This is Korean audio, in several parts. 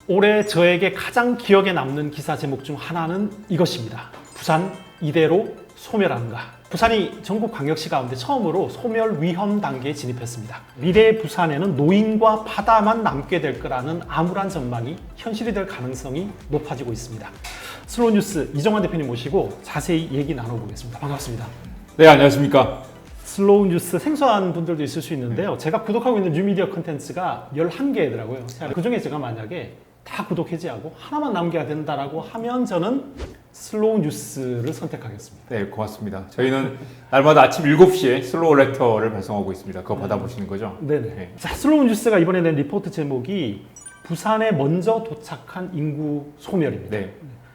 올해 저에게 가장 기억에 남는 기사 제목 중 하나는 이것입니다. 부산 이대로 소멸하는가. 부산이 전국광역시 가운데 처음으로 소멸 위험 단계에 진입했습니다. 미래의 부산에는 노인과 바다만 남게 될 거라는 암울한 전망이 현실이 될 가능성이 높아지고 있습니다. 슬로우 뉴스 이정환 대표님 모시고 자세히 얘기 나눠보겠습니다. 반갑습니다. 네, 안녕하십니까. 슬로우 뉴스 생소한 분들도 있을 수 있는데요. 제가 구독하고 있는 뉴미디어 컨텐츠가 11개더라고요. 그중에 제가 만약에 다 구독 해지하고 하나만 남겨야 된다라고 하면 저는 슬로우 뉴스를 선택하겠습니다. 네, 고맙습니다. 저희는 날마다 아침 7시에 슬로우 레터를 발송하고 있습니다. 그거 받아보시는 거죠? 네네. 네. 자, 슬로우 뉴스가 이번에 낸 리포트 제목이 부산에 먼저 도착한 인구 소멸입니다. 네.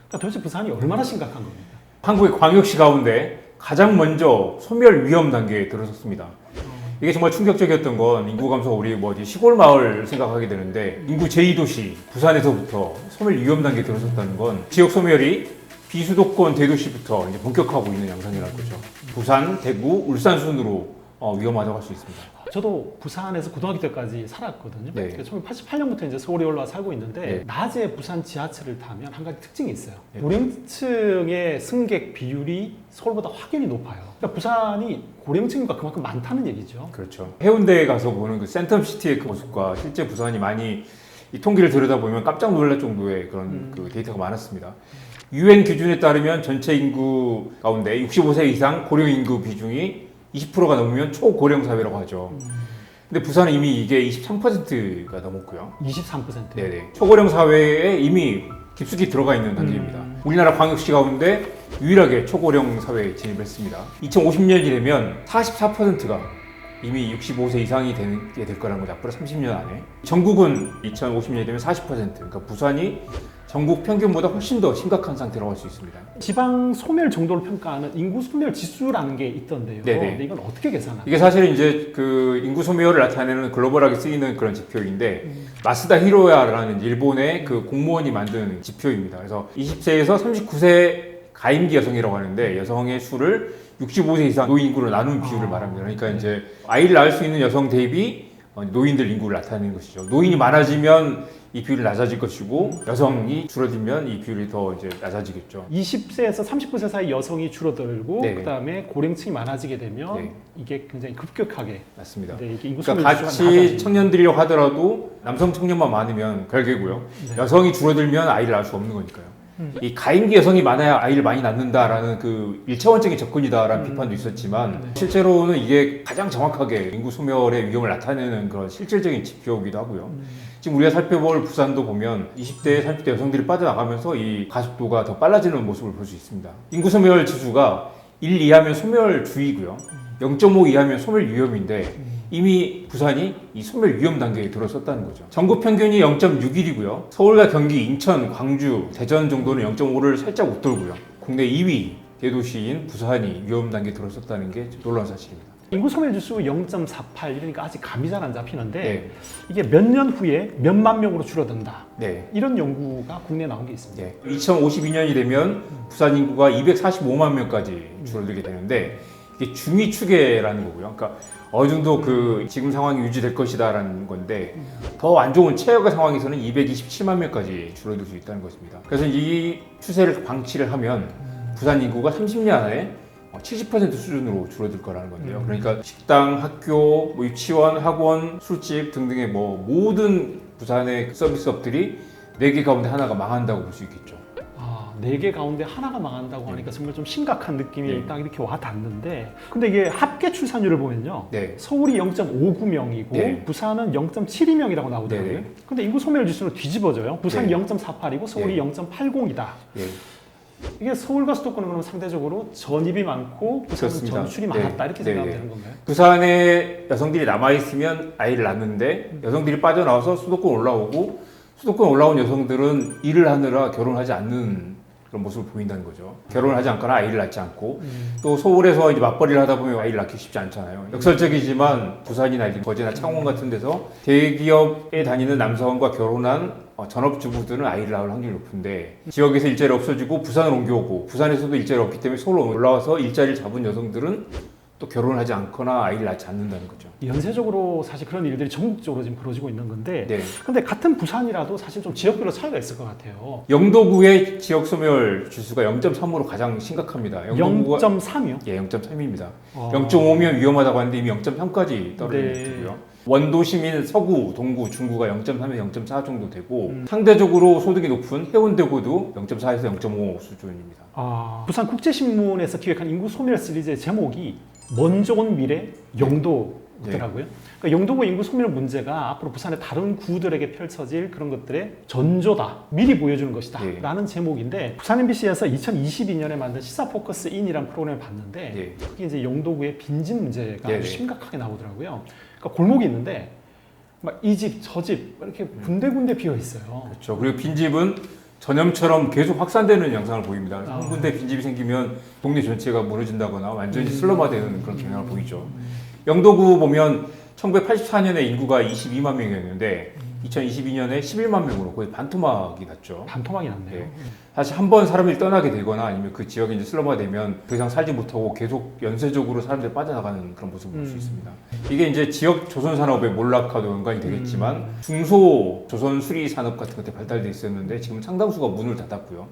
그러니까 도대체 부산이 얼마나 심각한 겁니까? 한국의 광역시 가운데 가장 먼저 소멸 위험 단계에 들어섰습니다. 이게 정말 충격적이었던 건 인구 감소 우리 시골 마을 생각하게 되는데 인구 제2도시 부산에서부터 소멸 위험 단계에 들어섰다는 건 지역 소멸이 비수도권 대도시부터 이제 본격화하고 있는 양상이라는 거죠. 부산, 대구, 울산 순으로 위험하다고 할 수 있습니다. 저도 부산에서 고등학교 때까지 살았거든요. 네. 1988년부터 이제 서울에 올라와 살고 있는데 네. 낮에 부산 지하철을 타면 한 가지 특징이 있어요. 네. 고령층의 승객 비율이 서울보다 확연히 높아요. 그러니까 부산이 고령층과 그만큼 많다는 얘기죠. 그렇죠. 해운대에 가서 보는 그 센텀시티의 그 모습과 실제 부산이 많이 이 통계를 들여다보면 깜짝 놀랄 정도의 그런 그 데이터가 많았습니다. UN 기준에 따르면 전체 인구 가운데 65세 이상 고령 인구 비중이 20%가 넘으면 초고령 사회라고 하죠. 근데 부산은 이미 이게 23%가 넘었고요. 23%. 네네. 초고령 사회에 이미 깊숙이 들어가 있는 단계입니다. 우리나라 광역시 가운데 유일하게 초고령 사회에 진입했습니다. 2050년이 되면 44%가 이미 65세 이상이 되게 될 거라는 거죠. 앞으로 30년 안에. 전국은 2050년이 되면 40%. 그러니까 부산이 전국 평균보다 훨씬 더 심각한 상태라고 할 수 있습니다. 지방 소멸 정도를 평가하는 인구 소멸 지수라는 게 있던데요. 네네. 근데 이건 어떻게 계산하나요? 이게 사실은 이제 그 인구 소멸을 나타내는 글로벌하게 쓰이는 그런 지표인데 마스다 히로야라는 일본의 그 공무원이 만든 지표입니다. 그래서 20세에서 39세 가임기 여성이라고 하는데 여성의 수를 65세 이상 노인 인구로 나눈 비율을 말합니다. 그러니까 이제 아이를 낳을 수 있는 여성 대비 노인들 인구를 나타내는 것이죠. 노인이 많아지면 이 비율이 낮아질 것이고 여성이 줄어들면 이 비율이 더 이제 낮아지겠죠. 20세에서 39세 사이 여성이 줄어들고 네. 그다음에 고령층이 많아지게 되면 네. 이게 굉장히 급격하게 맞습니다. 네, 이게 인구 그러니까 소멸 지수가 같이 낮아집니다. 청년들이라고 하더라도 남성 청년만 많으면 별개고요. 네. 여성이 줄어들면 아이를 낳을 수 없는 거니까요. 이 가임기 여성이 많아야 아이를 많이 낳는다라는 그 일차원적인 접근이다라는 비판도 있었지만 네. 실제로는 이게 가장 정확하게 인구 소멸의 위험을 나타내는 그런 실질적인 지표이기도 하고요. 지금 우리가 살펴볼 부산도 보면 20대, 30대 여성들이 빠져나가면서 이 가속도가 더 빨라지는 모습을 볼 수 있습니다. 인구 소멸 지수가 1 이하면 소멸주의고요. 0.5 이하면 소멸 위험인데 이미 부산이 이 소멸 위험 단계에 들어섰다는 거죠. 전국 평균이 0.61이고요. 서울과 경기, 인천, 광주, 대전 정도는 0.5를 살짝 웃돌고요. 국내 2위 대도시인 부산이 위험 단계에 들어섰다는 게 놀라운 사실입니다. 인구 소멸 지수 0.48 이러니까 아직 감이 잘 안 잡히는데 네. 이게 몇 년 후에 몇만 명으로 줄어든다. 네. 이런 연구가 국내에 나온 게 있습니다. 네. 2052년이 되면 부산 인구가 245만 명까지 줄어들게 되는데 이게 중위 추계라는 거고요. 그러니까 어느 정도 그 지금 상황이 유지될 것이다라는 건데 더 안 좋은 최악의 상황에서는 227만 명까지 줄어들 수 있다는 것입니다. 그래서 이 추세를 방치를 하면 부산 인구가 30년 안에 70% 수준으로 줄어들 거라는 건데요. 그러니까 식당, 학교, 유치원, 학원, 술집 등등의 모든 부산의 서비스업들이 4개 가운데 하나가 망한다고 볼 수 있겠죠. 아, 4개 가운데 하나가 망한다고 하니까 정말 좀 심각한 느낌이 네. 딱 이렇게 와 닿는데 근데 이게 합계 출산율을 보면요. 네. 서울이 0.59명이고 네. 부산은 0.72명이라고 나오더라고요. 네. 근데 인구 소멸 지수는 뒤집어져요. 부산이 네. 0.48이고 서울이 네. 0.80이다. 예. 이게 서울과 수도권은 그럼 상대적으로 전입이 많고 부산은 그렇습니다. 전출이 네. 많았다 이렇게 네. 생각하면 되는 건가요? 부산에 여성들이 남아있으면 아이를 낳는데 여성들이 빠져나와서 수도권 올라오고 수도권 올라온 여성들은 일을 하느라 결혼하지 않는 그런 모습을 보인다는 거죠. 결혼을 하지 않거나 아이를 낳지 않고 또 서울에서 이제 맞벌이를 하다 보면 아이를 낳기 쉽지 않잖아요. 역설적이지만 부산이나 거제나 창원 같은 데서 대기업에 다니는 남성과 결혼한 전업주부들은 아이를 낳을 확률이 높은데 지역에서 일자리 없어지고 부산을 옮겨오고 부산에서도 일자리 없기 때문에 서울로 올라와서 일자리를 잡은 여성들은 또 결혼을 하지 않거나 아이를 낳지 않는다는 거죠. 연쇄적으로 사실 그런 일들이 전국적으로 지금 벌어지고 있는 건데, 네. 근데 같은 부산이라도 사실 좀 지역별로 차이가 있을 것 같아요. 영도구의 지역 소멸 지수가 0.3으로 가장 심각합니다. 0.3이요? 예, 0.3입니다. 0.5면 위험하다고 하는데 이미 0.3까지 떨어지고요. 네. 원도 시민 서구, 동구, 중구가 0.3에서 0.4 정도 되고 상대적으로 소득이 높은 해운대구도 0.4에서 0.5 수준입니다. 부산 국제신문에서 기획한 인구 소멸 시리즈의 제목이 먼저 온 미래 영도더라고요. 그러니까 영도구 인구 소멸 문제가 앞으로 부산의 다른 구들에게 펼쳐질 그런 것들의 전조다, 미리 보여주는 것이다 네. 라는 제목인데, 부산 MBC에서 2022년에 만든 시사 포커스 인이라는 프로그램을 봤는데 네. 그게 이제 영도구의 빈집 문제가 네. 아주 심각하게 나오더라고요. 그러니까 골목이 있는데 막 이 집, 저 집 이렇게 군데군데 비어 있어요. 그렇죠. 그리고 빈집은 전염처럼 계속 확산되는 양상을 보입니다. 한 군데 빈집이 생기면 동네 전체가 무너진다거나 완전히 슬럼화되는 그런 경향을 보이죠. 영도구 보면 1984년에 인구가 22만 명이었는데 2022년에 11만 명으로 거의 반토막이 났죠. 반토막이 났네요. 네. 사실 한 번 사람들이 떠나게 되거나 아니면 그 지역이 이제 슬럼화되면 더 이상 살지 못하고 계속 연쇄적으로 사람들이 빠져나가는 그런 모습을 볼 수 있습니다. 이게 이제 지역 조선 산업의 몰락과도 연관이 되겠지만 중소 조선 수리 산업 같은 것들이 발달돼 있었는데 지금 상당수가 문을 닫았고요.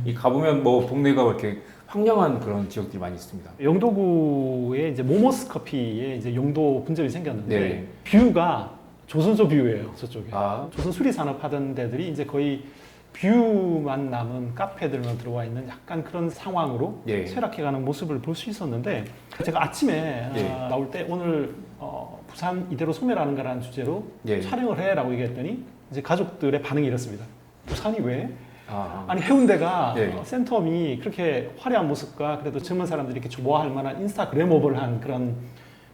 이 가보면 뭐 동네가 이렇게 황량한 그런 지역들이 많이 있습니다. 영도구에 이제 모모스 커피에 이제 영도 분점이 생겼는데 네. 뷰가 조선소 뷰예요, 저쪽에. 아. 조선 수리 산업 하던 데들이 이제 거의 뷰만 남은 카페들만 들어와 있는 약간 그런 상황으로 네. 쇠락해가는 모습을 볼 수 있었는데, 제가 아침에 네. 나올 때 오늘 부산 이대로 소멸하는가라는 주제로 네. 촬영을 해라고 얘기했더니 이제 가족들의 반응이 이렇습니다. 부산이 왜? 아. 아니 해운대가 네. 센텀이 그렇게 화려한 모습과 그래도 젊은 사람들이 이렇게 좋아할 만한 인스타그래머블한 그런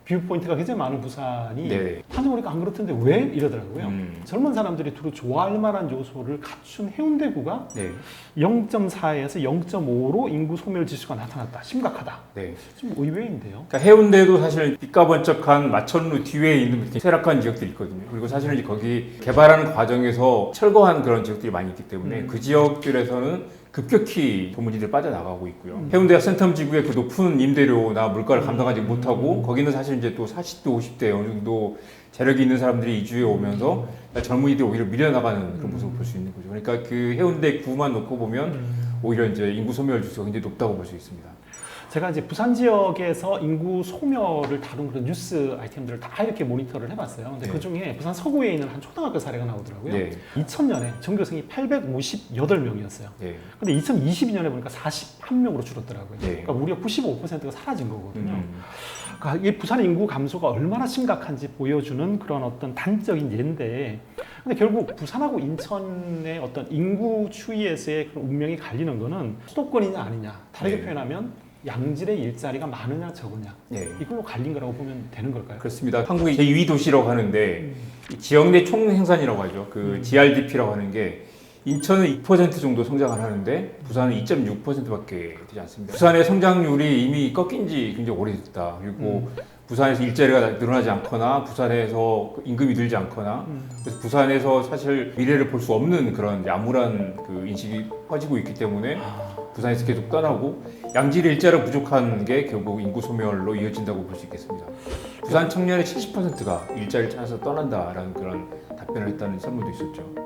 뷰 포인트가 굉장히 많은 부산이 네. 다녀오니까 안 그렇던데 왜? 이러더라고요. 젊은 사람들이 두루 좋아할 만한 요소를 갖춘 해운대구가 네. 0.4에서 0.5로 인구 소멸 지수가 나타났다. 심각하다. 네. 좀 의외인데요. 그러니까 해운대도 사실 빛과 번쩍한 마천루 뒤에 있는 쇠락한 지역들이 있거든요. 그리고 사실은 이제 거기 개발하는 과정에서 철거한 그런 지역들이 많이 있기 때문에 그 지역들에서는 급격히 도무지들 빠져나가고 있고요. 해운대가 센텀 지구의 그 높은 임대료나 물가를 감당하지 못하고 거기는 사실 이제 또 40대, 50대 어느 정도 재력이 있는 사람들이 이주해 오면서 젊은이들이 오히려 밀려나가는 그런 모습을 볼 수 있는 거죠. 그러니까 그 해운대 구만 놓고 보면 오히려 이제 인구 소멸 지수가 굉장히 높다고 볼 수 있습니다. 제가 이제 부산 지역에서 인구 소멸을 다룬 그런 뉴스 아이템들을 다 이렇게 모니터를 해봤어요. 근데 네. 그 중에 부산 서구에 있는 한 초등학교 사례가 나오더라고요. 네. 2000년에 전교생이 858명이었어요. 네. 근데 2022년에 보니까 41명으로 줄었더라고요. 네. 그러니까 무려 95%가 사라진 거거든요. 그러니까 이 부산의 인구 감소가 얼마나 심각한지 보여주는 그런 어떤 단적인 예인데, 근데 결국 부산하고 인천의 어떤 인구 추이에서의 그런 운명이 갈리는 거는 수도권이냐 아니냐, 다르게 네. 표현하면 양질의 일자리가 많으냐 적으냐, 네. 이걸로 갈린 거라고 보면 되는 걸까요? 그렇습니다. 한국의 제2위 도시라고 하는데 이 지역 내 총생산이라고 하죠. 그 GRDP라고 하는 게 인천은 2% 정도 성장을 하는데 부산은 2.6%밖에 되지 않습니다. 부산의 성장률이 이미 꺾인 지 굉장히 오래됐다. 그리고 부산에서 일자리가 늘어나지 않거나 부산에서 임금이 늘지 않거나 그래서 부산에서 사실 미래를 볼 수 없는 그런 암울한 그 인식이 퍼지고 있기 때문에 부산에서 계속 떠나고 양질의 일자리가 부족한 게 결국 인구 소멸로 이어진다고 볼 수 있겠습니다. 부산 청년의 70%가 일자리를 찾아서 떠난다라는 그런 답변을 했다는 설문도 있었죠.